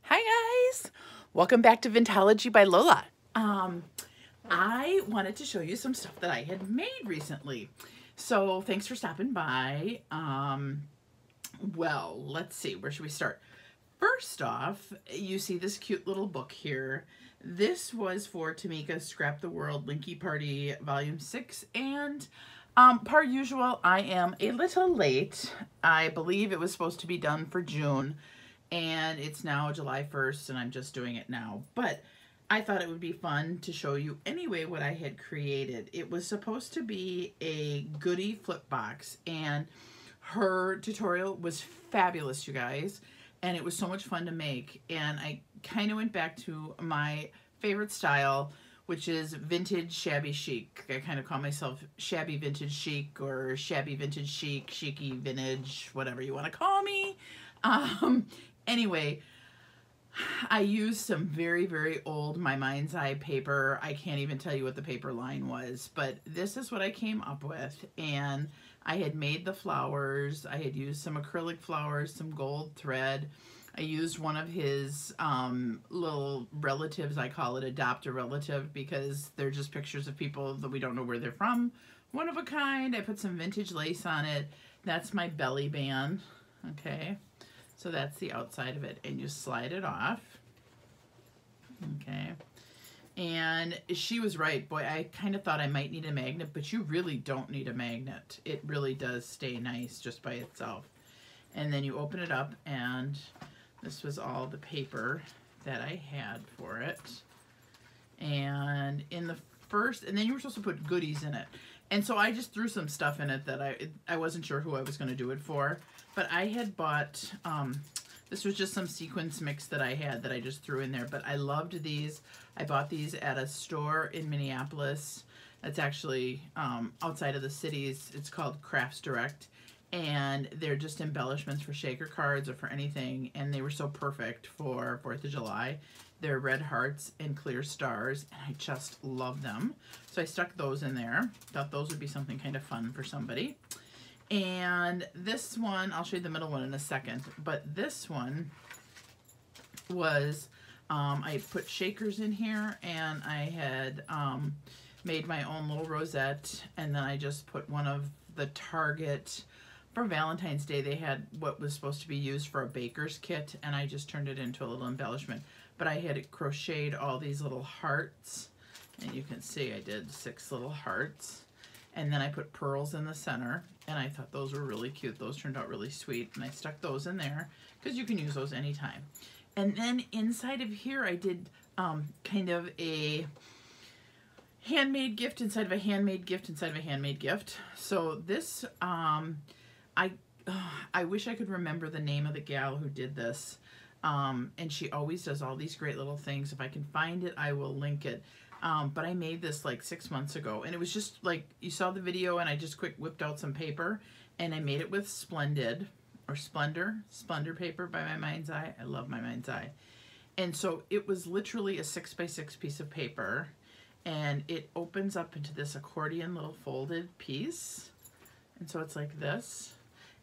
Hi guys! Welcome back to Vintology by Lola. I wanted to show you some stuff that I had made recently. So thanks for stopping by. Well, let's see, where should we start? First off, you see this cute little book here. This was for Tamika's Scrap the World Linky Party Volume 6, and per usual, I am a little late. I believe it was supposed to be done for June, and it's now July 1st, and I'm just doing it now. But I thought it would be fun to show you anyway what I had created. It was supposed to be a Goodie flip box, and her tutorial was fabulous, you guys, and it was so much fun to make. And I kind of went back to my favorite style, which is vintage shabby chic. I kind of call myself shabby vintage chic, or shabby vintage chic, chicy vintage, whatever you want to call me. Anyway, I used some very, very old My Mind's Eye paper. I can't even tell you what the paper line was, but this is what I came up with. And I had made the flowers. I had used some acrylic flowers, some gold thread. I used one of his little relatives. I call it adopt a relative because they're just pictures of people that we don't know where they're from. One of a kind. I put some vintage lace on it. That's my belly band. Okay. So that's the outside of it, and you slide it off. Okay. And she was right. Boy, I kind of thought I might need a magnet, but you really don't need a magnet. It really does stay nice just by itself. And then you open it up, and this was all the paper that I had for it. And in the first, and then you were supposed to put goodies in it. And so I just threw some stuff in it that I wasn't sure who I was going to do it for. But I had bought, this was just some sequins mix that I had that I just threw in there. But I loved these. I bought these at a store in Minneapolis. That's actually outside of the cities. It's called Crafts Direct. And they're just embellishments for shaker cards or for anything. And they were so perfect for 4th of July. They're red hearts and clear stars, and I just love them. So I stuck those in there. Thought those would be something kind of fun for somebody. And this one, I'll show you the middle one in a second, but this one was, I put shakers in here, and I had made my own little rosette, and then I just put one of the Target, for Valentine's Day, they had what was supposed to be used for a baker's kit, and I just turned it into a little embellishment. But I had crocheted all these little hearts, and you can see I did 6 little hearts. And then I put pearls in the center, and I thought those were really cute. Those turned out really sweet, and I stuck those in there because you can use those anytime. And then inside of here, I did kind of a handmade gift inside of a handmade gift inside of a handmade gift. So this, I wish I could remember the name of the gal who did this. And she always does all these great little things. If I can find it, I will link it. But I made this like 6 months ago, and it was just like, you saw the video, and I just quick whipped out some paper, and I made it with Splendid, or Splendor paper by My Mind's Eye. I love My Mind's Eye. And so it was literally a 6x6 piece of paper, and it opens up into this accordion little folded piece. And so it's like this.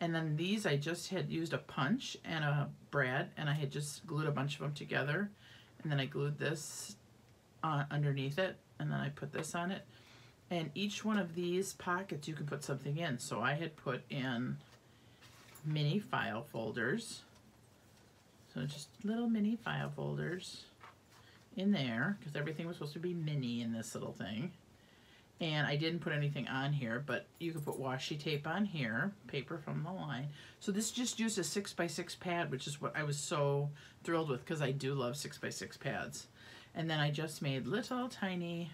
And then these, I just had used a punch and a brad, and I had just glued a bunch of them together. And then I glued this underneath it, and then I put this on it. And each one of these pockets you can put something in. So I had put in mini file folders. So just little mini file folders in there, because everything was supposed to be mini in this little thing. And I didn't put anything on here, but you could put washi tape on here, paper from the line. So this just used a 6x6 pad, which is what I was so thrilled with, because I do love 6x6 pads. And then I just made little tiny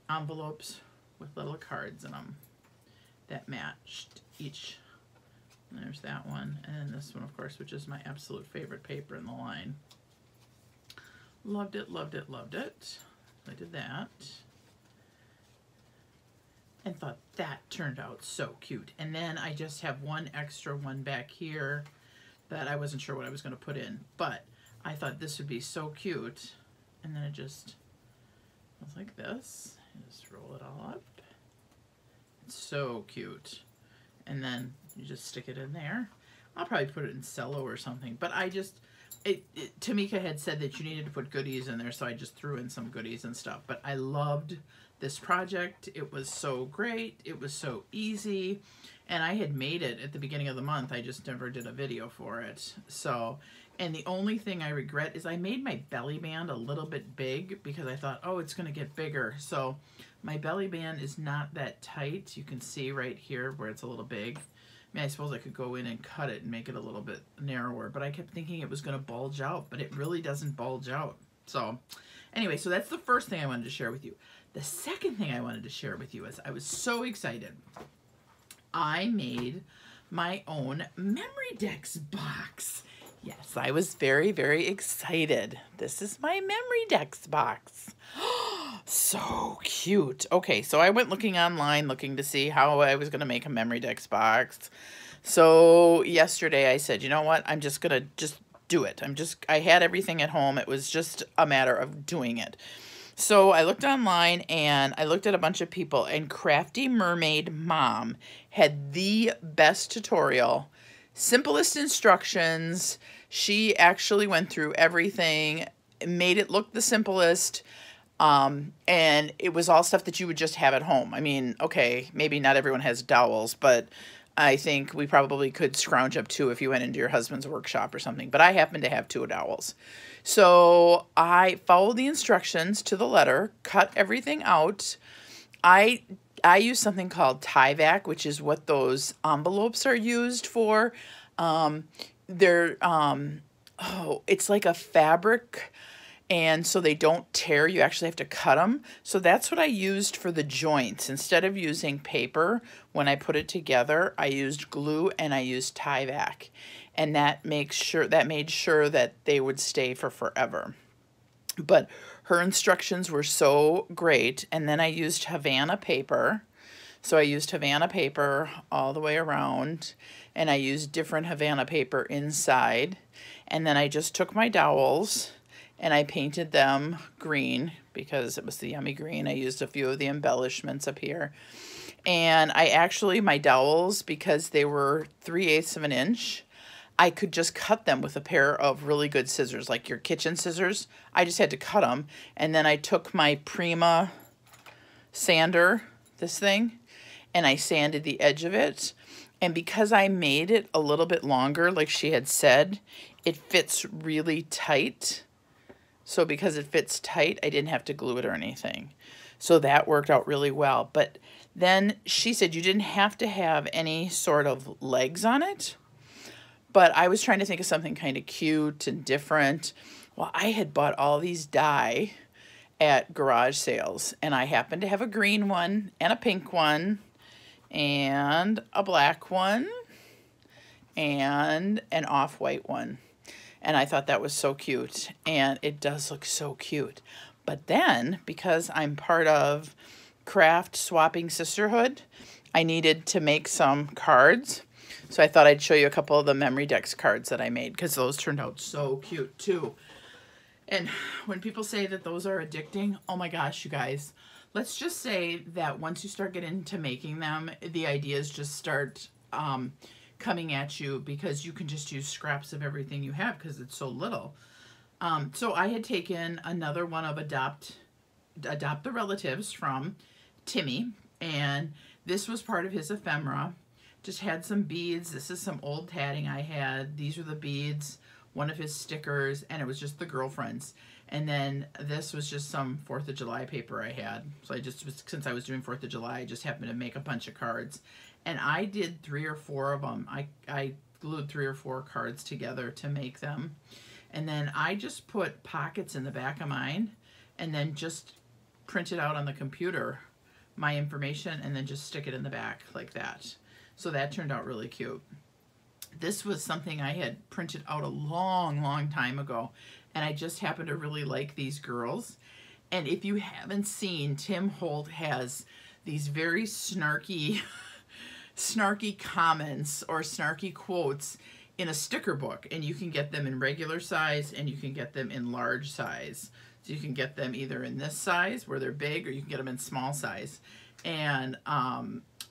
envelopes with little cards in them that matched each. And there's that one, and then this one, of course, which is my absolute favorite paper in the line. Loved it, loved it, loved it. I did that. And thought that turned out so cute. And then I just have one extra one back here that I wasn't sure what I was going to put in, but I thought this would be so cute. And then it just goes like this. Just roll it all up. It's so cute. And then you just stick it in there. I'll probably put it in cello or something, but I Tamika had said that you needed to put goodies in there, so I just threw in some goodies and stuff. But I loved this project. It was so great. It was so easy. And I had made it at the beginning of the month. I just never did a video for it. So, and the only thing I regret is I made my belly band a little bit big because I thought, oh, it's going to get bigger. So my belly band is not that tight. You can see right here where it's a little big. I mean, I suppose I could go in and cut it and make it a little bit narrower, but I kept thinking it was going to bulge out, but it really doesn't bulge out. So anyway, so that's the first thing I wanted to share with you. The second thing I wanted to share with you is I was so excited. I made my own memory decks box. Yes, I was very, very excited. This is my memory decks box. So cute. Okay, so I went looking online, looking to see how I was going to make a memory decks box. So yesterday I said, you know what? I'm just going to do it. I had everything at home. It was just a matter of doing it. So I looked online and I looked at a bunch of people, and Crafty Mermaid Mom had the best tutorial, simplest instructions. She actually went through everything, made it look the simplest, and it was all stuff that you would just have at home. I mean, okay, maybe not everyone has dowels, but I think we probably could scrounge up 2 if you went into your husband's workshop or something. But I happen to have 2 dowels. So I followed the instructions to the letter, cut everything out. I use something called Tyvek, which is what those envelopes are used for. It's like a fabric, and so they don't tear. You actually have to cut them. So that's what I used for the joints. Instead of using paper, when I put it together, I used glue and I used Tyvek. And that made sure that they would stay for forever. But her instructions were so great. And then I used Havana paper. So I used Havana paper all the way around, and I used different Havana paper inside. And then I just took my dowels and I painted them green because it was the yummy green. I used a few of the embellishments up here. And my dowels, because they were 3/8 of an inch, I could just cut them with a pair of really good scissors, like your kitchen scissors. I just had to cut them. And then I took my Prima sander, this thing, and I sanded the edge of it. And because I made it a little bit longer, like she had said, it fits really tight. So because it fits tight, I didn't have to glue it or anything. So that worked out really well. But then she said you didn't have to have any sort of legs on it. But I was trying to think of something kind of cute and different. Well, I had bought all these die at garage sales, and I happened to have a green one and a pink one and a black one and an off-white one. And I thought that was so cute, and it does look so cute. But then, because I'm part of Craft Swapping Sisterhood, I needed to make some cards. So I thought I'd show you a couple of the memory decks cards that I made, because those turned out so cute too. And when people say that those are addicting, oh my gosh, you guys. Let's just say that once you start getting into making them, the ideas just start coming at you, because you can just use scraps of everything you have because it's so little. So I had taken another one of Adopt the Relatives from Timmy, and this was part of his ephemera. Just had some beads. This is some old tatting I had. These are the beads, one of his stickers, and it was just the girlfriends. And then this was just some 4th of July paper I had. So I just, since I was doing 4th of July, I just happened to make a bunch of cards. And I did 3 or 4 of them. I glued 3 or 4 cards together to make them. And then I just put pockets in the back of mine, and then just printed out on the computer my information, and then just stick it in the back like that. So that turned out really cute. This was something I had printed out a long, long time ago, and I just happened to really like these girls. And if you haven't seen, Tim Holt has these very snarky, snarky comments or snarky quotes in a sticker book, and you can get them in regular size and you can get them in large size. So you can get them either in this size where they're big, or you can get them in small size. And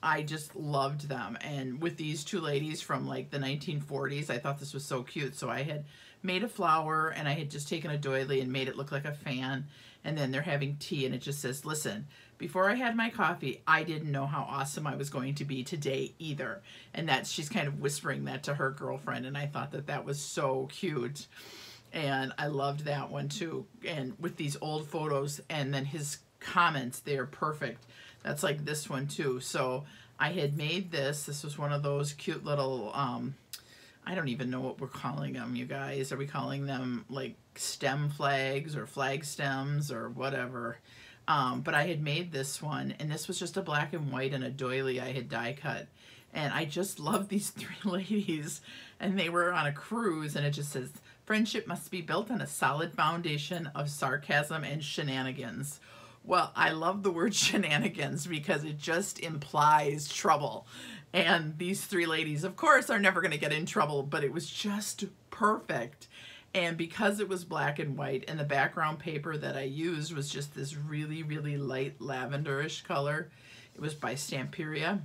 I just loved them. And with these two ladies from like the 1940s, I thought this was so cute. So I had made a flower, and I had just taken a doily and made it look like a fan. And then they're having tea, and it just says, listen, before I had my coffee, I didn't know how awesome I was going to be today either. And that she's kind of whispering that to her girlfriend. And I thought that that was so cute. And I loved that one too. And with these old photos and then his comments, they're perfect. That's like this one too. So I had made this. This was one of those cute little, I don't even know what we're calling them, you guys. Are we calling them like stem flags or flag stems or whatever? But I had made this one, and this was just a black and white and a doily I had die cut. And I just love these three ladies. And they were on a cruise, and it just says, friendship must be built on a solid foundation of sarcasm and shenanigans. Well, I love the word shenanigans because it just implies trouble. And these three ladies, of course, are never going to get in trouble, but it was just perfect. And because it was black and white, and the background paper that I used was just this really, really light lavenderish color. It was by Stamperia.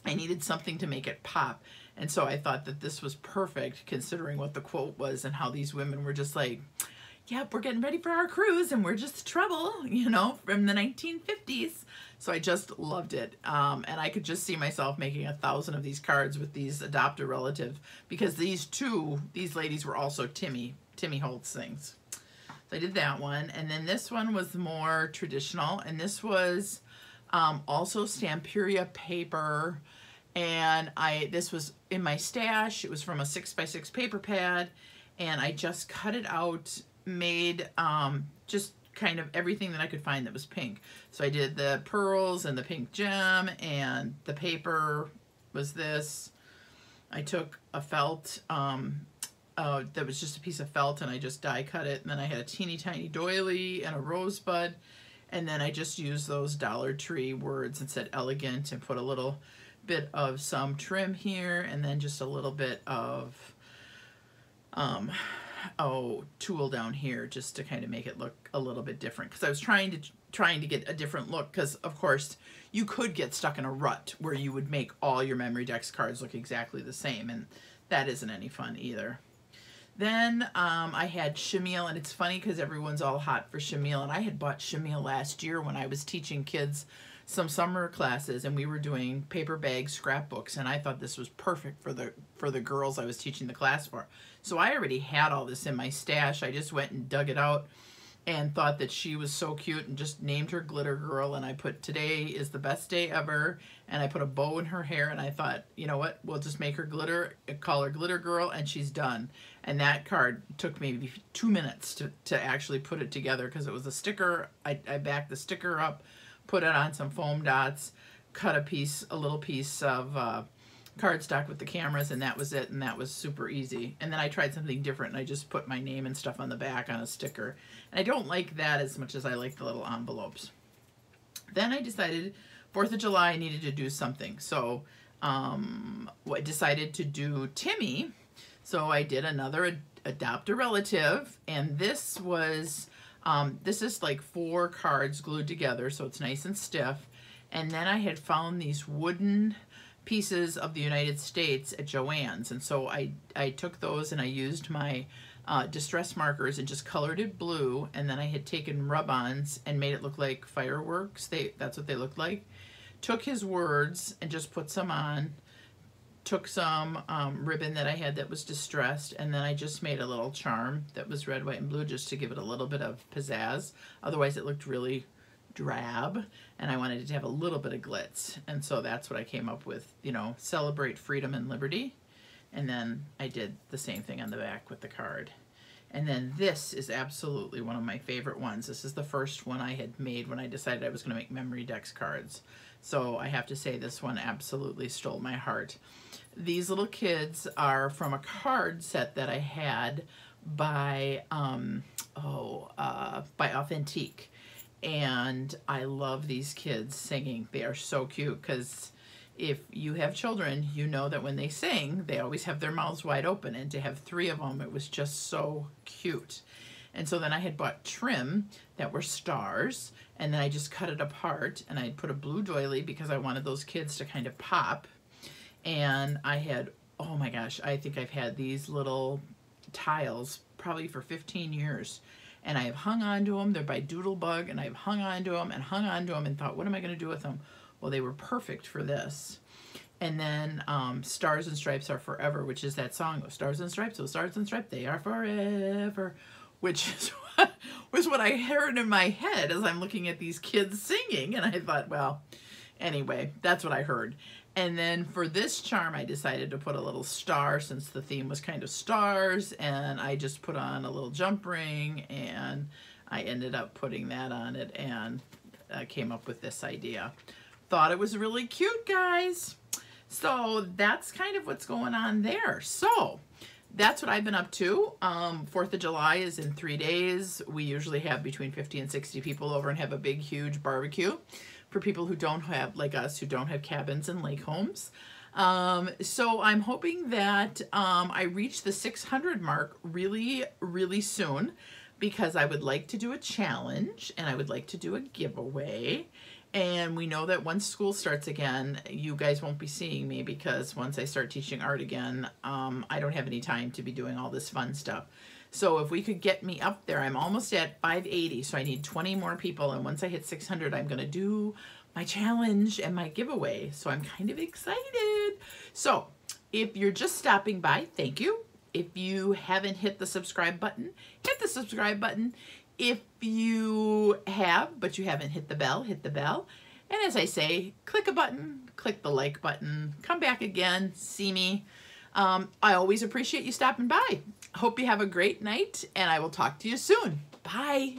I needed something to make it pop. And so I thought that this was perfect considering what the quote was and how these women were just like, yep, we're getting ready for our cruise and we're just trouble, you know, from the 1950s. So I just loved it. And I could just see myself making 1,000 of these cards with these adopt a relative, because these ladies were also Timmy Holtz things. So I did that one. And then this one was more traditional. And this was also Stamperia paper. And this was in my stash. It was from a 6x6 paper pad. And I just cut it out, made just kind of everything that I could find that was pink. So I did the pearls and the pink gem, and the paper was this. I took a felt that was just a piece of felt, and I just die cut it, and then I had a teeny tiny doily and a rosebud, and then I just used those Dollar Tree words and said elegant and put a little bit of some trim here, and then just a little bit of tulle down here just to kind of make it look a little bit different, because I was trying to get a different look, because of course you could get stuck in a rut where you would make all your Memory Dex cards look exactly the same, and that isn't any fun either. Then I had chenille, and it's funny because everyone's all hot for chenille, and I had bought chenille last year when I was teaching kids some summer classes, and we were doing paper bag scrapbooks, and I thought this was perfect for the girls I was teaching the class for. So I already had all this in my stash. I just went and dug it out and thought that she was so cute and just named her Glitter Girl, and I put today is the best day ever, and I put a bow in her hair, and I thought, you know what, we'll just make her glitter, call her Glitter Girl, and she's done. And that card took maybe 2 minutes to actually put it together, because it was a sticker. I backed the sticker up, put it on some foam dots, cut a little piece of cardstock with the cameras, and that was it, and that was super easy. And then I tried something different, and I just put my name and stuff on the back on a sticker. And I don't like that as much as I like the little envelopes. Then I decided 4th of July I needed to do something. So I decided to do Timmy. So I did another Adopt a Relative, and this was, this is like 4 cards glued together, so it's nice and stiff. And then I had found these wooden pieces of the United States at Joann's, and so I took those and I used my distress markers and just colored it blue, and then I had taken rub-ons and made it look like fireworks. That's what they looked like. Took his words and just put some on, took some ribbon that I had that was distressed, and then I just made a little charm that was red, white, and blue just to give it a little bit of pizzazz. Otherwise it looked really drab, and I wanted it to have a little bit of glitz, and so that's what I came up with, you know, celebrate freedom and liberty. And then I did the same thing on the back with the card. And then this is absolutely one of my favorite ones. This is the first one I had made when I decided I was going to make Memory Dex cards. So I have to say this one absolutely stole my heart. These little kids are from a card set that I had by Authentique. And I love these kids singing. They are so cute, because if you have children, you know that when they sing, they always have their mouths wide open, and to have 3 of them, it was just so cute. And so then I had bought trim that were stars, and then I just cut it apart, and I put a blue doily because I wanted those kids to kind of pop. And I had, oh my gosh, I think I've had these little tiles probably for 15 years. And I have hung on to them. They're by Doodlebug, and I've hung on to them and hung on to them and thought, what am I going to do with them? Well, they were perfect for this. And then Stars and Stripes Are Forever, which is that song, oh, Stars and Stripes, oh, Stars and Stripes, they are forever, which is was what I heard in my head as I'm looking at these kids singing. And I thought, well, anyway, that's what I heard. And then for this charm, I decided to put a little star since the theme was kind of stars, and I just put on a little jump ring, and I ended up putting that on it and came up with this idea. Thought it was really cute, guys. So that's kind of what's going on there. So that's what I've been up to. 4th of July is in 3 days. We usually have between 50 and 60 people over and have a big, huge barbecue for people who don't have, like us, who don't have cabins and lake homes. So I'm hoping that I reach the 600 mark really, really soon, because I would like to do a challenge and I would like to do a giveaway. And we know that once school starts again, you guys won't be seeing me, because once I start teaching art again, I don't have any time to be doing all this fun stuff. So if we could get me up there, I'm almost at 580, so I need 20 more people. And once I hit 600, I'm going to do my challenge and my giveaway. So I'm kind of excited. So if you're just stopping by, thank you. If you haven't hit the subscribe button, hit the subscribe button. If you have, but you haven't hit the bell, hit the bell. And as I say, click a button, click the like button, come back again, see me. I always appreciate you stopping by. Hope you have a great night, and I will talk to you soon. Bye.